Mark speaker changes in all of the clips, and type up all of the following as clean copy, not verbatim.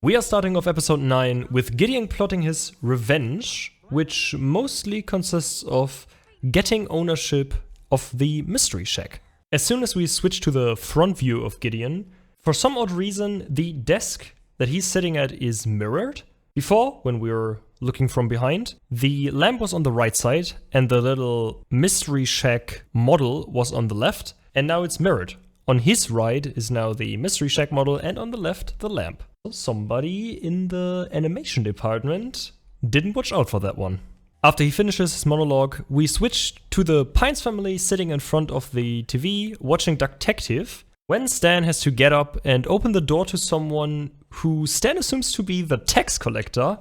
Speaker 1: We are starting off episode 9 with Gideon plotting his revenge, which mostly consists of getting ownership of the mystery shack. As soon as we switch to the front view of Gideon, for some odd reason the desk that he's sitting at is mirrored. Before, when we were looking from behind, the lamp was on the right side and the little mystery shack model was on the left, and now it's mirrored. On his right is now the mystery shack model and on the left the lamp. Somebody in the animation department didn't watch out for that one. After he finishes his monologue, we switch to the Pines family sitting in front of the TV watching Detective, when Stan has to get up and open the door to someone who Stan assumes to be the tax collector.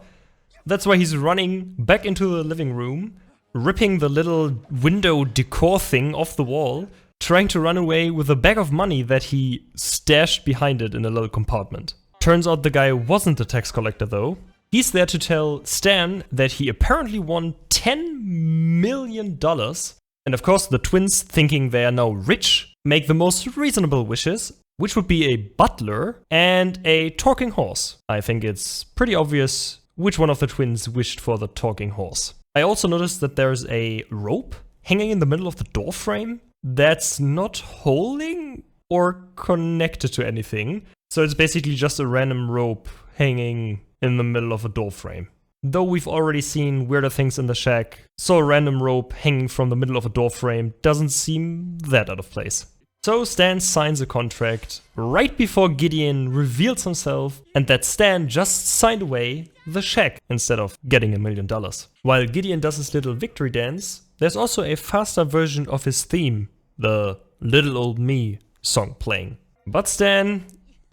Speaker 1: That's why he's running back into the living room, ripping the little window decor thing off the wall, trying to run away with a bag of money that he stashed behind it in a little compartment. Turns out the guy wasn't the tax collector though. He's there to tell Stan that he apparently won $10 million. And of course the twins, thinking they are now rich, make the most reasonable wishes, which would be a butler and a talking horse. I think it's pretty obvious which one of the twins wished for the talking horse. I also noticed that there's a rope hanging in the middle of the door frame that's not holding or connected to anything. So it's basically just a random rope hanging in the middle of a door frame. Though we've already seen weirder things in the shack, so a random rope hanging from the middle of a door frame doesn't seem that out of place. So Stan signs a contract right before Gideon reveals himself and that Stan just signed away the shack instead of getting $1 million. While Gideon does his little victory dance, there's also a faster version of his theme, the Little Old Me song playing. But Stan,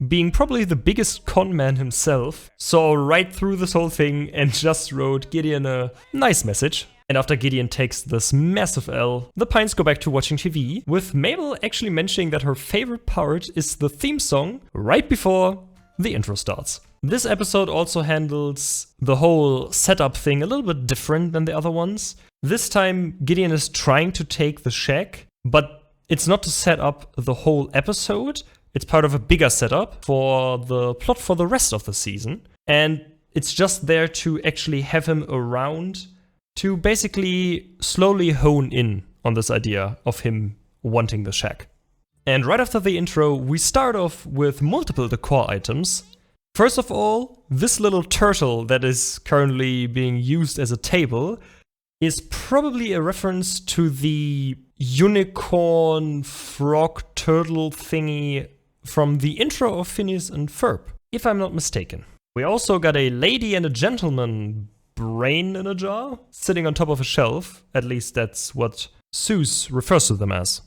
Speaker 1: being probably the biggest con man himself, saw right through this whole thing and just wrote Gideon a nice message. And after Gideon takes this massive L, the Pines go back to watching TV, with Mabel actually mentioning that her favorite part is the theme song right before the intro starts. This episode also handles the whole setup thing a little bit different than the other ones. This time Gideon is trying to take the shack, but it's not to set up the whole episode. It's part of a bigger setup for the plot for the rest of the season. And it's just there to actually have him around to basically slowly hone in on this idea of him wanting the shack. And right after the intro, we start off with multiple decor items. First of all, this little turtle that is currently being used as a table is probably a reference to the unicorn frog turtle thingy from the intro of Phineas and Ferb, if I'm not mistaken. We also got a lady and a gentleman brain in a jar sitting on top of a shelf. At least that's what Seuss refers to them as.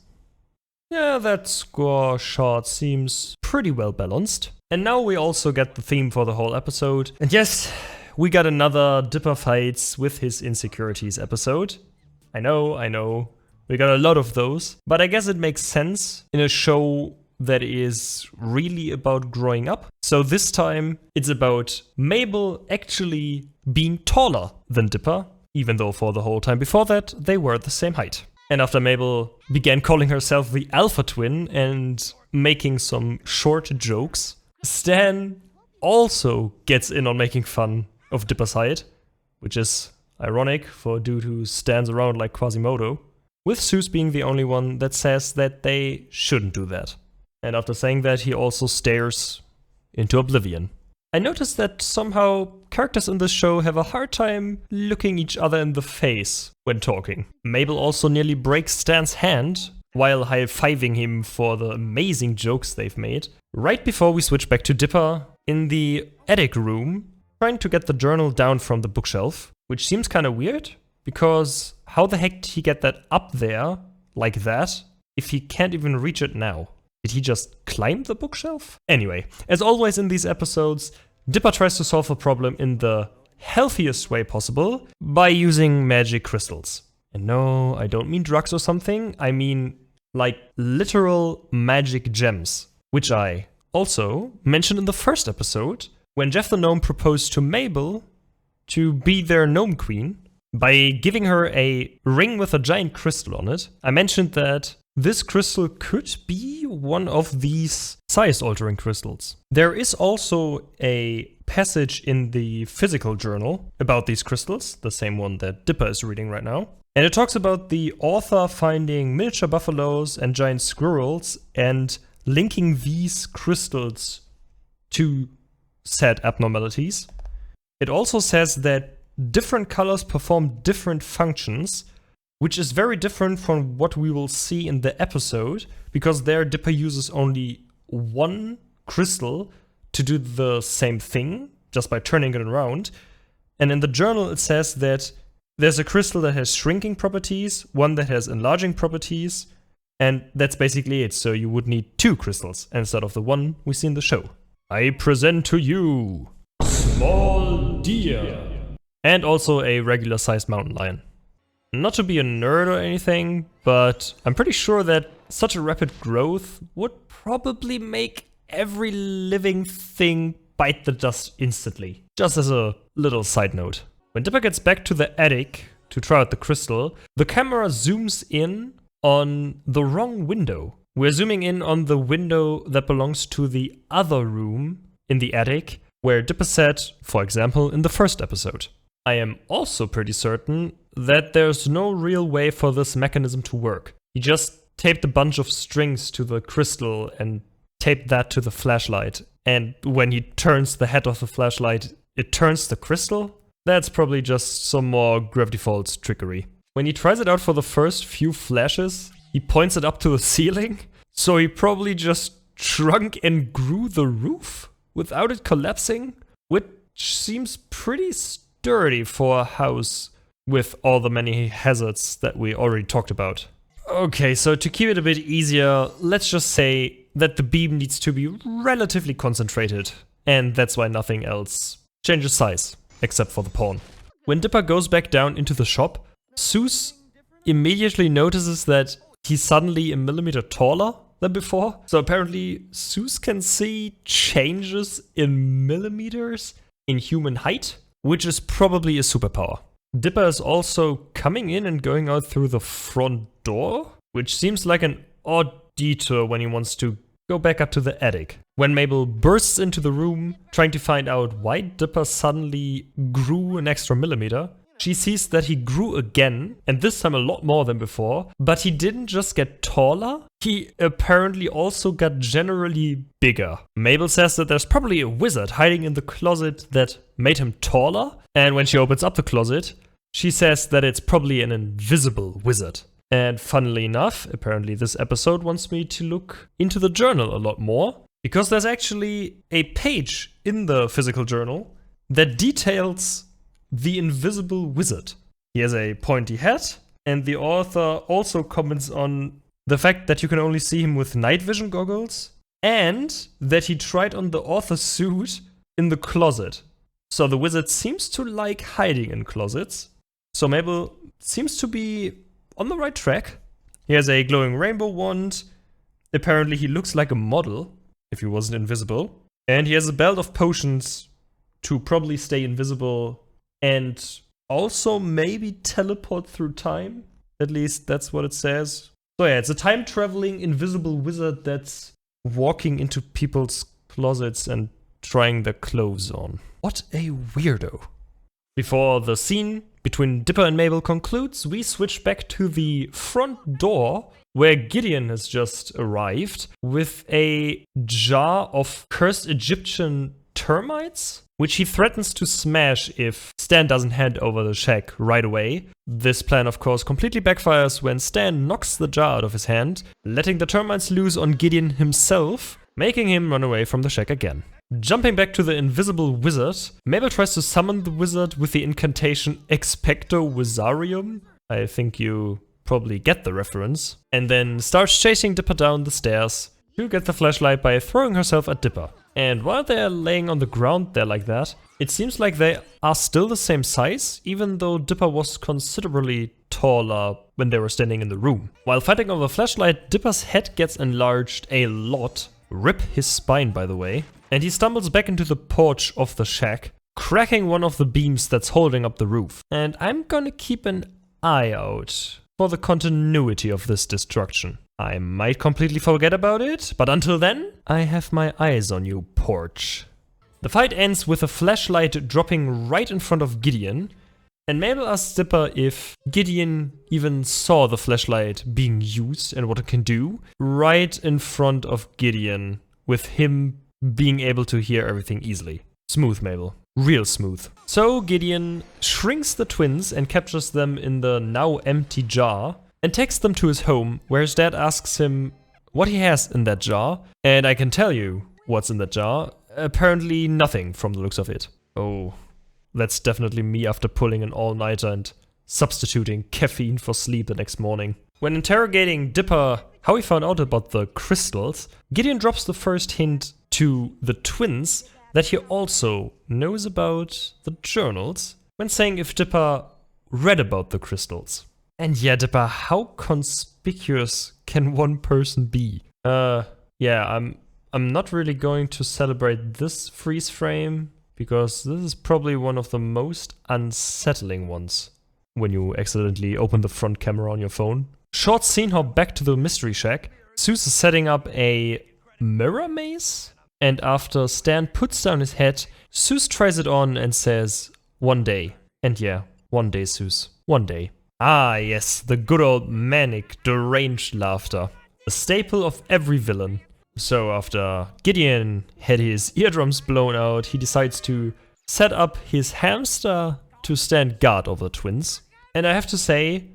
Speaker 1: Yeah, that score chart seems pretty well balanced. And now we also get the theme for the whole episode. And yes, we got another Dipper fights with his insecurities episode. I know, we got a lot of those. But I guess it makes sense in a show that is really about growing up. So this time it's about Mabel actually being taller than Dipper, even though for the whole time before that they were the same height. And after Mabel began calling herself the alpha twin and making some short jokes, Stan also gets in on making fun of Dipper's height, which is ironic for a dude who stands around like Quasimodo, with Seuss being the only one that says that they shouldn't do that. And after saying that, he also stares into oblivion. I noticed that somehow characters in this show have a hard time looking each other in the face when talking. Mabel also nearly breaks Stan's hand while high-fiving him for the amazing jokes they've made. Right before we switch back to Dipper in the attic room, trying to get the journal down from the bookshelf, which seems kind of weird, because how the heck did he get that up there like that if he can't even reach it now? Did he just climb the bookshelf? Anyway, as always in these episodes, Dipper tries to solve a problem in the healthiest way possible by using magic crystals. And no, I don't mean drugs or something, I mean like literal magic gems, which I also mentioned in the first episode when Jeff the Gnome proposed to Mabel to be their gnome queen by giving her a ring with a giant crystal on it. I mentioned that this crystal could be one of these size-altering crystals. There is also a passage in the physical journal about these crystals, the same one that Dipper is reading right now. And it talks about the author finding miniature buffaloes and giant squirrels and linking these crystals to said abnormalities. It also says that different colors perform different functions, which is very different from what we will see in the episode, because there Dipper uses only one crystal to do the same thing, just by turning it around. And in the journal it says that there's a crystal that has shrinking properties, one that has enlarging properties, and that's basically it. So you would need 2 crystals instead of the one we see in the show. I present to you Small Deer. And also a regular sized mountain lion. Not to be a nerd or anything, but I'm pretty sure that such a rapid growth would probably make every living thing bite the dust instantly. Just as a little side note. When Dipper gets back to the attic to try out the crystal, the camera zooms in on the wrong window. We're zooming in on the window that belongs to the other room in the attic, where Dipper sat, for example, in the first episode. I am also pretty certain that there's no real way for this mechanism to work. He just taped a bunch of strings to the crystal and taped that to the flashlight. And when he turns the head of the flashlight, it turns the crystal? That's probably just some more Gravity Falls trickery. When he tries it out for the first few flashes, he points it up to the ceiling. So he probably just shrunk and grew the roof without it collapsing, which seems pretty sturdy for a house with all the many hazards that we already talked about. Okay, so to keep it a bit easier, let's just say that the beam needs to be relatively concentrated, and that's why nothing else changes size, except for the pawn. When Dipper goes back down into the shop, Zeus immediately notices that he's suddenly a millimeter taller than before. So apparently Zeus can see changes in millimeters in human height, which is probably a superpower. Dipper is also coming in and going out through the front door, which seems like an odd detour when he wants to go back up to the attic. When Mabel bursts into the room, trying to find out why Dipper suddenly grew an extra millimeter, she sees that he grew again, and this time a lot more than before, but he didn't just get taller, he apparently also got generally bigger. Mabel says that there's probably a wizard hiding in the closet that made him taller, and when she opens up the closet, she says that it's probably an invisible wizard. And funnily enough, apparently this episode wants me to look into the journal a lot more, because there's actually a page in the physical journal that details the invisible wizard. He has a pointy hat, and the author also comments on the fact that you can only see him with night vision goggles, and that he tried on the author's suit in the closet. So the wizard seems to like hiding in closets. So Mabel seems to be on the right track. He has a glowing rainbow wand. Apparently he looks like a model, if he wasn't invisible. And he has a belt of potions to probably stay invisible and also maybe teleport through time. At least that's what it says. So yeah, it's a time-traveling invisible wizard that's walking into people's closets and trying their clothes on. What a weirdo. Before the scene between Dipper and Mabel concludes, we switch back to the front door where Gideon has just arrived with a jar of cursed Egyptian termites, which he threatens to smash if Stan doesn't hand over the shack right away. This plan, of course, completely backfires when Stan knocks the jar out of his hand, letting the termites loose on Gideon himself, making him run away from the shack again. Jumping back to the invisible wizard, Mabel tries to summon the wizard with the incantation Expecto Wizarium. I think you probably get the reference. And then starts chasing Dipper down the stairs to get the flashlight by throwing herself at Dipper. And while they're laying on the ground there like that, it seems like they are still the same size, even though Dipper was considerably taller when they were standing in the room. While fighting over the flashlight, Dipper's head gets enlarged a lot. Rip his spine, by the way. And he stumbles back into the porch of the shack, cracking one of the beams that's holding up the roof. And I'm gonna keep an eye out for the continuity of this destruction. I might completely forget about it, but until then, I have my eyes on you, Porch. The fight ends with a flashlight dropping right in front of Gideon, and Mabel asks Dipper if Gideon even saw the flashlight being used and what it can do, right in front of Gideon, with him being able to hear everything easily. Smooth, Mabel. Real smooth. So Gideon shrinks the twins and captures them in the now empty jar and takes them to his home, where his dad asks him what he has in that jar, and I can tell you what's in that jar. Apparently nothing from the looks of it. Oh, that's definitely me after pulling an all-nighter and substituting caffeine for sleep the next morning. When interrogating Dipper how he found out about the crystals, Gideon drops the first hint to the twins that he also knows about the journals when saying if Dipper read about the crystals. And yeah, Dipper, how conspicuous can one person be? Yeah, I'm not really going to celebrate this freeze frame, because this is probably one of the most unsettling ones when you accidentally open the front camera on your phone. Short scene hop back to the mystery shack. Zeus is setting up a mirror maze, and after Stan puts down his hat, Zeus tries it on and says, "One day." And yeah, one day, Zeus. One day. Ah, yes, the good old manic, deranged laughter. A staple of every villain. So after Gideon had his eardrums blown out, he decides to set up his hamster to stand guard over the twins. And I have to say,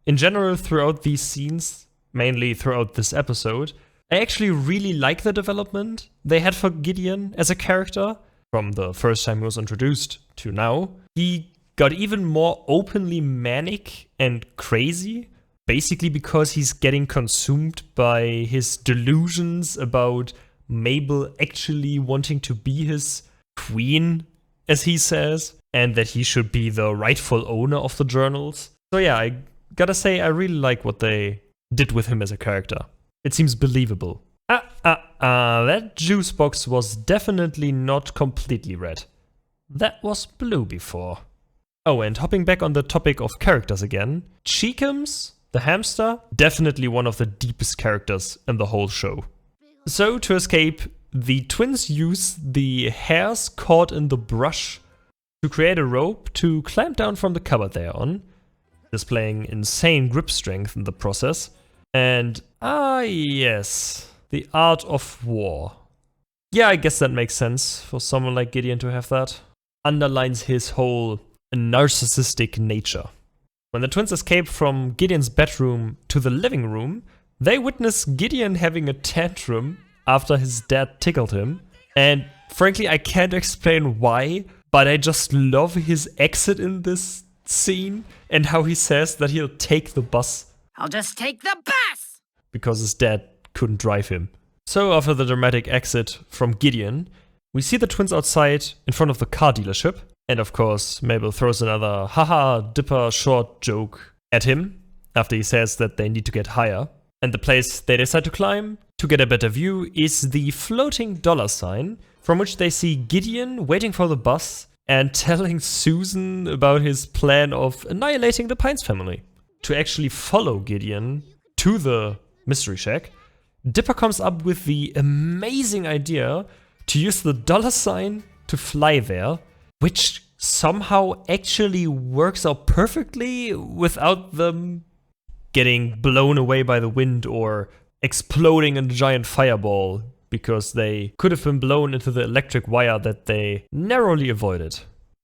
Speaker 1: in general throughout these scenes, mainly throughout this episode, I actually really like the development they had for Gideon as a character. From the first time he was introduced to now, he got even more openly manic and crazy, basically because he's getting consumed by his delusions about Mabel actually wanting to be his queen, as he says, and that he should be the rightful owner of the journals. So yeah, I gotta say I really like what they did with him as a character. It seems believable. That juice box was definitely not completely red. That was blue before. Oh, and hopping back on the topic of characters again, Cheekums, the hamster, definitely one of the deepest characters in the whole show. So, to escape, the twins use the hairs caught in the brush to create a rope to climb down from the cupboard they are on, displaying insane grip strength in the process. And, yes, the art of war. Yeah, I guess that makes sense for someone like Gideon to have that. Underlines his whole narcissistic nature. When the twins escape from Gideon's bedroom to the living room, they witness Gideon having a tantrum after his dad tickled him. And frankly, I can't explain why, but I just love his exit in this scene and how he says that he'll take the bus.
Speaker 2: I'll just take the bus!
Speaker 1: Because his dad couldn't drive him. So after the dramatic exit from Gideon, we see the twins outside in front of the car dealership. And of course, Mabel throws another haha Dipper short joke at him after he says that they need to get higher. And the place they decide to climb to get a better view is the floating dollar sign, from which they see Gideon waiting for the bus and telling Susan about his plan of annihilating the Pines family. To actually follow Gideon to the mystery shack, Dipper comes up with the amazing idea to use the dollar sign to fly there, which somehow actually works out perfectly without them getting blown away by the wind or exploding in a giant fireball, because they could have been blown into the electric wire that they narrowly avoided.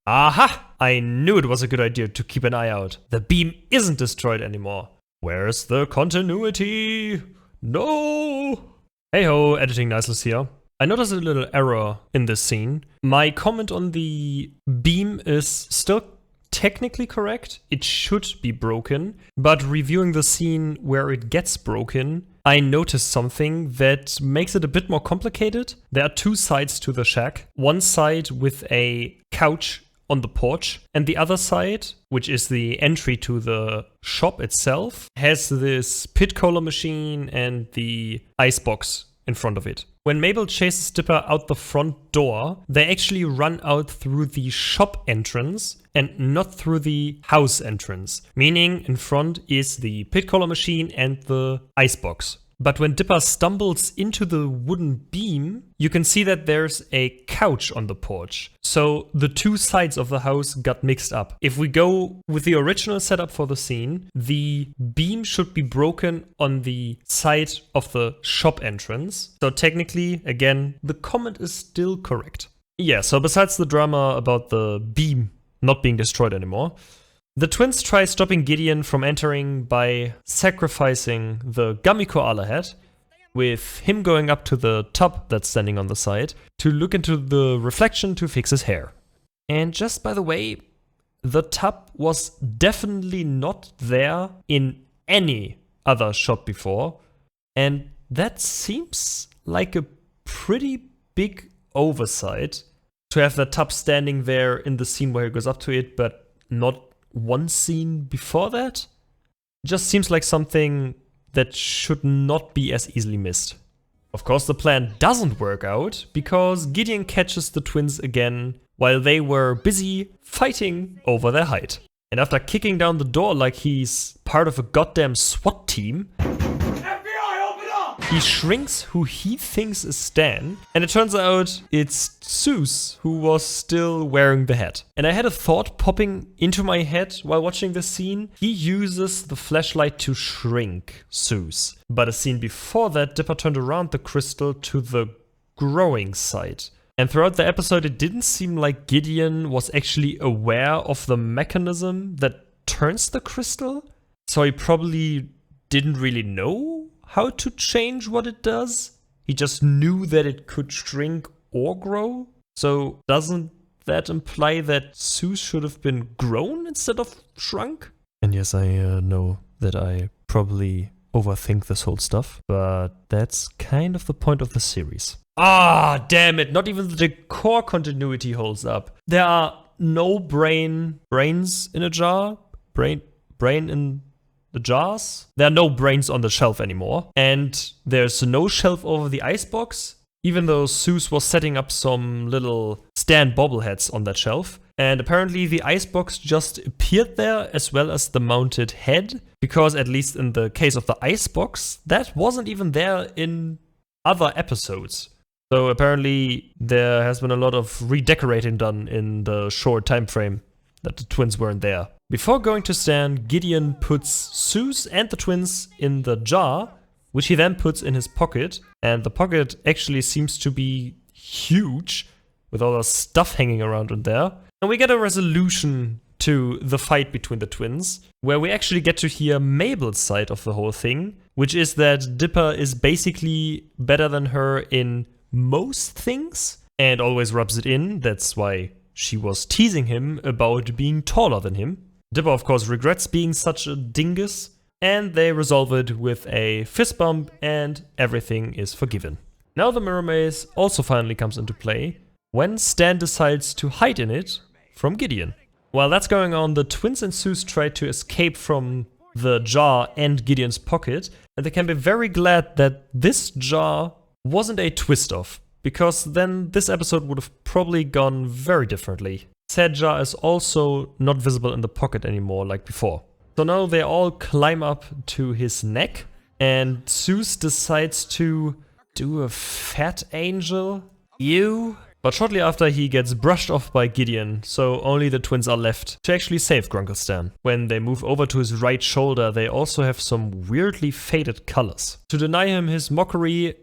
Speaker 1: Aha! I knew it was a good idea to keep an eye out. The beam isn't destroyed anymore. Where's the continuity? No! Hey ho, editing Niceless here. I noticed a little error in this scene. My comment on the beam is still technically correct. It should be broken. But reviewing the scene where it gets broken, I noticed something that makes it a bit more complicated. There are two sides to the shack. One side with a couch on the porch, and the other side, which is the entry to the shop itself, has this pit cola machine and the icebox in front of it. When Mabel chases Dipper out the front door, they actually run out through the shop entrance and not through the house entrance. Meaning in front is the pit cola machine and the icebox. But when Dipper stumbles into the wooden beam, you can see that there's a couch on the porch. So the two sides of the house got mixed up. If we go with the original setup for the scene, the beam should be broken on the side of the shop entrance. So technically, again, the comment is still correct. Yeah, so besides the drama about the beam not being destroyed anymore, the twins try stopping Gideon from entering by sacrificing the gummy koala head, with him going up to the tub that's standing on the side to look into the reflection to fix his hair. And just by the way, the tub was definitely not there in any other shop before, and that seems like a pretty big oversight to have the tub standing there in the scene where he goes up to it, but not one scene before that. Just seems like something that should not be as easily missed. Of course, the plan doesn't work out because Gideon catches the twins again while they were busy fighting over their height. And after kicking down the door like he's part of a goddamn SWAT team, he shrinks who he thinks is Stan, and it turns out it's Zeus who was still wearing the hat. And I had a thought popping into my head while watching this scene. He uses the flashlight to shrink Zeus. But a scene before that, Dipper turned around the crystal to the growing side. And throughout the episode, it didn't seem like Gideon was actually aware of the mechanism that turns the crystal. So he probably didn't really know how to change what it does. He just knew that it could shrink or grow. So doesn't that imply that Zeus should have been grown instead of shrunk? And yes, I know that I probably overthink this whole stuff, but that's kind of the point of the series. Ah, damn it, not even the core continuity holds up. There are no brains in a jar? Brain in the jars? There are no brains on the shelf anymore. And there's no shelf over the icebox, even though Zeus was setting up some little Stan bobbleheads on that shelf. And apparently the icebox just appeared there as well as the mounted head, because at least in the case of the icebox, that wasn't even there in other episodes. So apparently there has been a lot of redecorating done in the short time frame that the twins weren't there. Before going to Stan, Gideon puts Zeus and the twins in the jar, which he then puts in his pocket. And the pocket actually seems to be huge, with all the stuff hanging around in there. And we get a resolution to the fight between the twins, where we actually get to hear Mabel's side of the whole thing, which is that Dipper is basically better than her in most things and always rubs it in. That's why she was teasing him about being taller than him. Dipper, of course, regrets being such a dingus, and they resolve it with a fist bump, and everything is forgiven. Now the mirror maze also finally comes into play when Stan decides to hide in it from Gideon. While that's going on, the twins and Zeus try to escape from the jar and Gideon's pocket, and they can be very glad that this jar wasn't a twist-off, because then this episode would have probably gone very differently. Said jar is also not visible in the pocket anymore like before. So now they all climb up to his neck, and Zeus decides to do a fat angel. Ew. But shortly after, he gets brushed off by Gideon, so only the twins are left to actually save Grunkle Stan. When they move over to his right shoulder, they also have some weirdly faded colors. To deny him his mockery,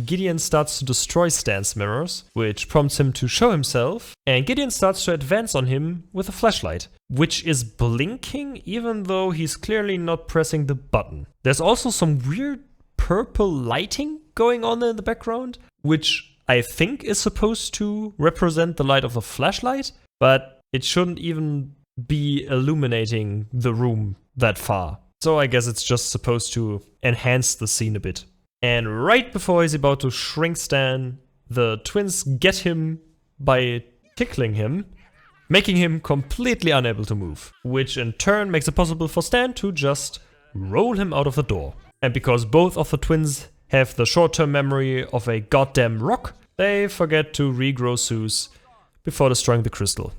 Speaker 1: Gideon starts to destroy Stan's mirrors, which prompts him to show himself, and Gideon starts to advance on him with a flashlight, which is blinking even though he's clearly not pressing the button. There's also some weird purple lighting going on in the background, which I think is supposed to represent the light of the flashlight, but it shouldn't even be illuminating the room that far. So I guess it's just supposed to enhance the scene a bit. And right before he's about to shrink Stan, the twins get him by tickling him, making him completely unable to move, which in turn makes it possible for Stan to just roll him out of the door. And because both of the twins have the short-term memory of a goddamn rock, they forget to regrow Zeus before destroying the crystal.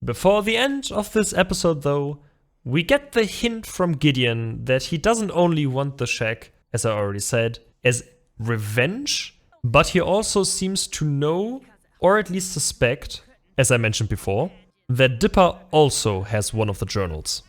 Speaker 1: Before the end of this episode though, we get the hint from Gideon that he doesn't only want the shack, as I already said, as revenge, but he also seems to know, or at least suspect, as I mentioned before, that Dipper also has one of the journals.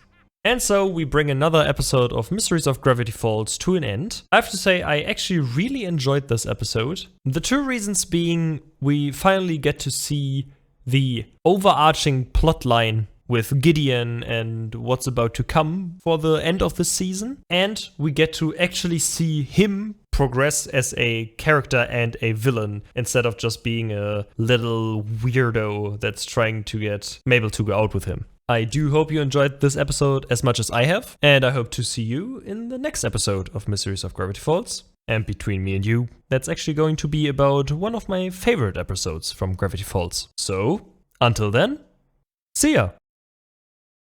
Speaker 1: And so we bring another episode of Mysteries of Gravity Falls to an end. I have to say, I actually really enjoyed this episode. The two reasons being, we finally get to see the overarching plotline with Gideon and what's about to come for the end of the season. And we get to actually see him progress as a character and a villain instead of just being a little weirdo that's trying to get Mabel to go out with him. I do hope you enjoyed this episode as much as I have, and I hope to see you in the next episode of Mysteries of Gravity Falls. And between me and you, that's actually going to be about one of my favorite episodes from Gravity Falls. So, until then, see ya!